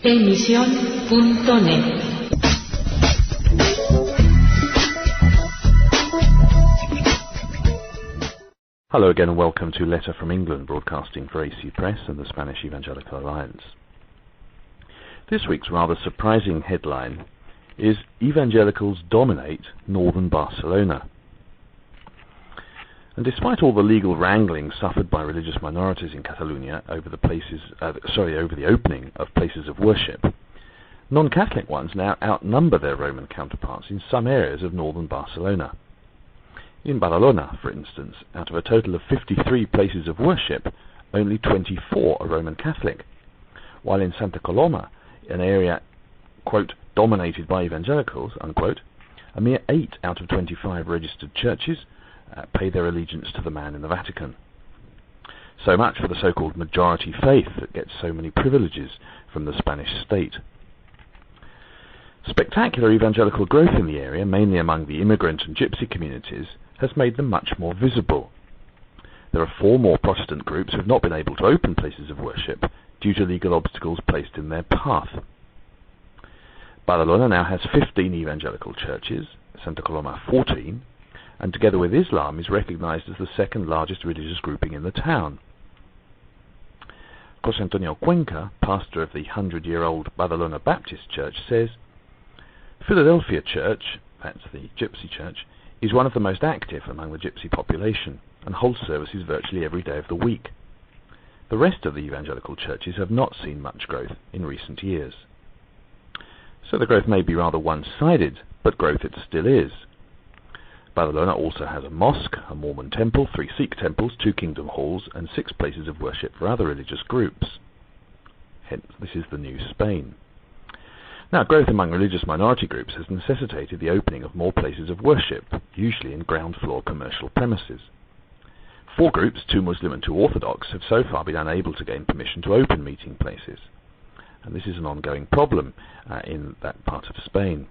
Emisión.net. Hello again and welcome to Letter from England, broadcasting for AC Press and the Spanish Evangelical Alliance. This week's rather surprising headline is Evangelicals Dominate Northern Barcelona. And despite all the legal wranglings suffered by religious minorities in Catalonia over the opening of places of worship, non-Catholic ones now outnumber their Roman counterparts in some areas of northern Barcelona. In Barcelona, for instance, out of a total of 53 places of worship, only 24 are Roman Catholic, while in Santa Coloma, an area, quote, dominated by evangelicals, unquote, a mere 8 out of 25 registered churches pay their allegiance to the man in the Vatican. So much for the so-called majority faith that gets so many privileges from the Spanish state. Spectacular evangelical growth in the area, mainly among the immigrant and gypsy communities, has made them much more visible. There are 4 more Protestant groups who have not been able to open places of worship due to legal obstacles placed in their path. Barcelona now has 15 evangelical churches, Santa Coloma 14, and together with Islam is recognized as the second largest religious grouping in the town. José Antonio Cuenca, pastor of the 100-year-old Barcelona Baptist Church, says, Philadelphia Church, that's the Gypsy Church, is one of the most active among the Gypsy population and holds services virtually every day of the week. The rest of the evangelical churches have not seen much growth in recent years. So the growth may be rather one-sided, but growth it still is. Barcelona also has a mosque, a Mormon temple, 3 Sikh temples, 2 kingdom halls, and 6 places of worship for other religious groups. Hence, this is the new Spain. Now, growth among religious minority groups has necessitated the opening of more places of worship, usually in ground floor commercial premises. 4 groups, 2 Muslim and 2 Orthodox, have so far been unable to gain permission to open meeting places. And this is an ongoing problem in that part of Spain.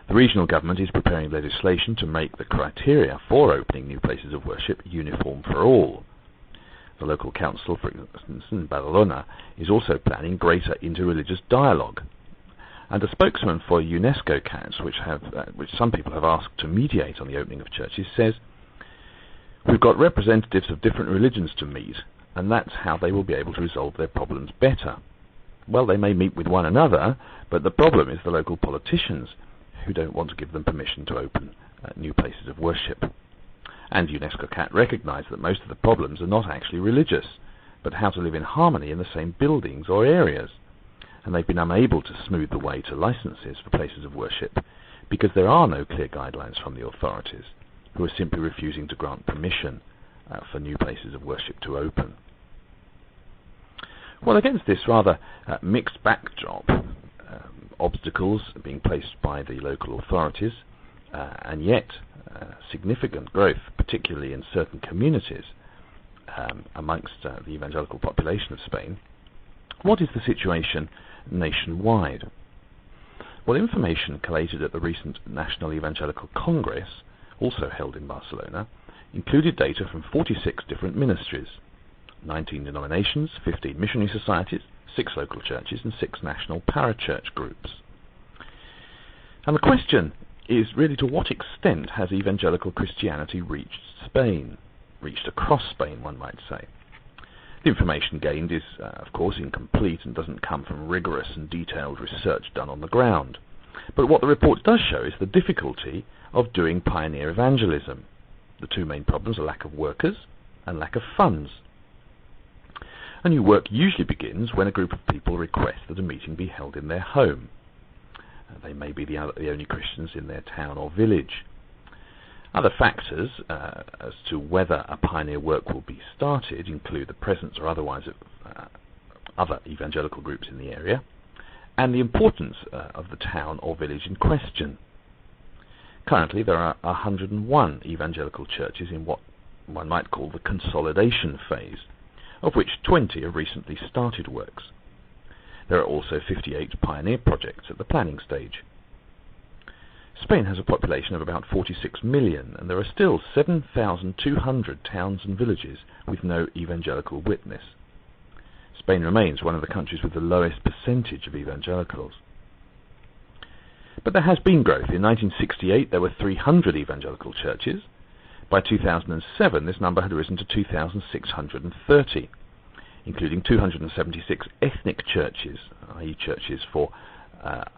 The regional government is preparing legislation to make the criteria for opening new places of worship uniform for all. The local council, for instance, in Barcelona, is also planning greater interreligious dialogue. And a spokesman for UNESCO CATS, which some people have asked to mediate on the opening of churches, says, "We've got representatives of different religions to meet, and that's how they will be able to resolve their problems better." Well, they may meet with one another, but the problem is the local politicians who don't want to give them permission to open new places of worship. And UNESCO CAT recognise that most of the problems are not actually religious, but how to live in harmony in the same buildings or areas. And they've been unable to smooth the way to licences for places of worship because there are no clear guidelines from the authorities, who are simply refusing to grant permission for new places of worship to open. Well, against this rather mixed backdrop, obstacles being placed by the local authorities, and yet significant growth, particularly in certain communities amongst the evangelical population of Spain, what is the situation nationwide? Well, information collated at the recent National Evangelical Congress, also held in Barcelona, included data from 46 different ministries, 19 denominations, 15 missionary societies, 6 local churches, and 6 national parachurch groups. And the question is really, to what extent has evangelical Christianity reached Spain? Reached across Spain, one might say. The information gained is, of course, incomplete and doesn't come from rigorous and detailed research done on the ground. But what the report does show is the difficulty of doing pioneer evangelism. The 2 main problems are lack of workers and lack of funds. A new work usually begins when a group of people request that a meeting be held in their home. They may be the only Christians in their town or village. Other factors as to whether a pioneer work will be started include the presence or otherwise of other evangelical groups in the area, and the importance of the town or village in question. Currently there are 101 evangelical churches in what one might call the consolidation phase, of which 20 have recently started works. There are also 58 pioneer projects at the planning stage. Spain has a population of about 46 million, and there are still 7,200 towns and villages with no evangelical witness. Spain remains one of the countries with the lowest percentage of evangelicals. But there has been growth. In 1968 there were 300 evangelical churches. By 2007 this number had risen to 2,630, including 276 ethnic churches, i.e. churches for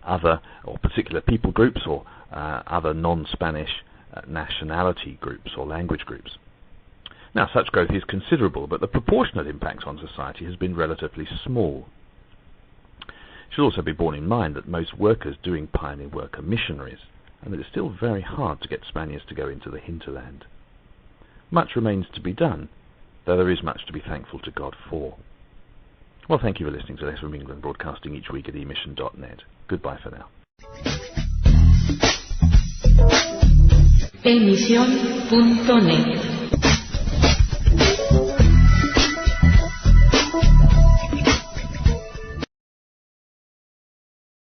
other or particular people groups or other non-Spanish nationality groups or language groups. Now, such growth is considerable, but the proportionate impact on society has been relatively small. It should also be borne in mind that most workers doing pioneer work are missionaries, and that it's still very hard to get Spaniards to go into the hinterland. Much remains to be done, though there is much to be thankful to God for. Well, thank you for listening to Letters from England, broadcasting each week at emission.net. Goodbye for now. Emisión.net